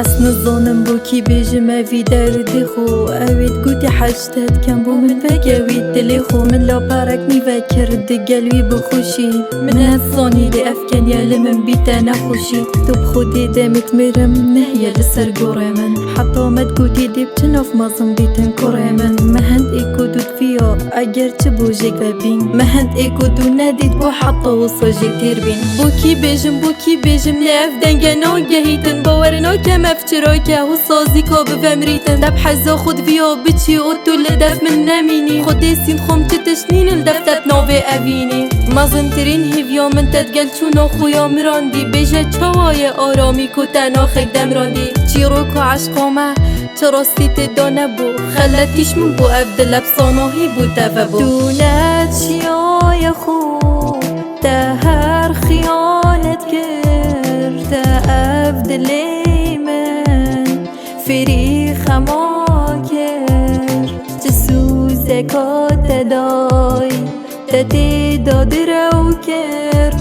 أصل الظالم بوكي بيجمع في دردي خو أويت قوتي حاجتات كان بو من فاكاويت دلي خو من لو باركني فاكر دقلبي بخوشي من هالصوني دي أفكان يا لمن بيتانا خوشي توب خودي دامت مرم نهيا لسر قريمن حطو ما تقوتي دي بتنوف مازم بيتن كريمن ما هند إيكو دود فيو أجر تبو جيك بابين ما هند إيكو دو ناديت بو حطو وصجي تيربين بوكي بيجم لأفدن جنو جهيتن باورنو كما فتروكا وصازيكو بفمريتن دب حزو خود فيو بتشي اوتو لدف من ناميني خودي سين خوم تتشنين الدفتت نوفي أفيني مازنترين هيفيو من تتقل شونو خويا مراندي بيجا چوايا آرامی كو تناخك دمراندي چيروكو عشقوما تراسي تدانبو خلتيش من بو أفدل بصانوهي بو تفبو دولت شيايا خو تهر خيانت كر تأفدلي من فريخ ما كر تسوزكات تداي تتداد رو كر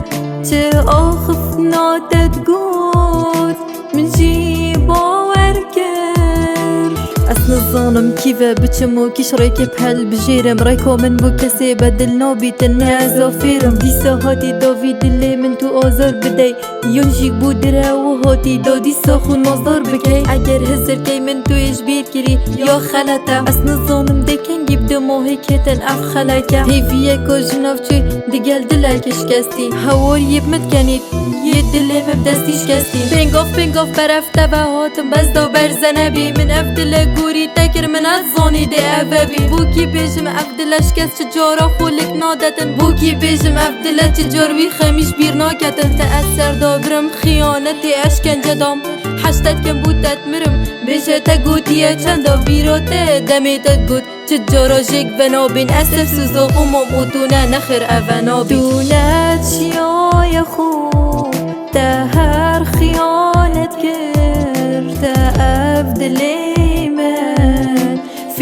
تأخفنا تتقود من جيبا وركر أصل الظالم كيفا بتشمو كيش رايكي بحال بجيرم رايكو من بو كسي بدل نوبي تنازو فيرم دي ساهاتي دافيد اللي من تو آزار بداي يونجيك بودرا وهاتي دادي ساخون مصدر بكي اگر هزر كي من تو يجبير كري يا خلطة أصل الظالم دي كان جيب دماهي كتن اف خلقة هيفيا كو جنافچي ديگل دلكش كستي هوار يب متكنيد يدلي مبدستيش كستي بينغوف برفته و هاتم بس دو برزنبي من افدل گوری تکر من از زانی ده افبی بوکی بیجم افدلش کس چجارا خولک نادتن بوکی بیجم افدلش چجاروی خمیش بیر ناکتن تأثر دابرم خیانتی اشکنجه دام حشتت کم بودت مرم بیشه تا گوتیه چندا ویروته دمیتت گود چجارا جک بنابین اسف سوزو قمام اوتونه نخر افنابی دولت شیای خوب تهر خیانت کر تأفدلی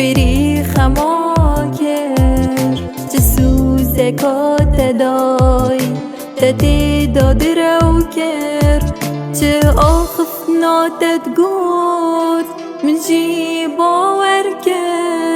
فريخ ما كر تسوزكات تداي تتداد رو كر تأخفنا تتقود من جيبا وركر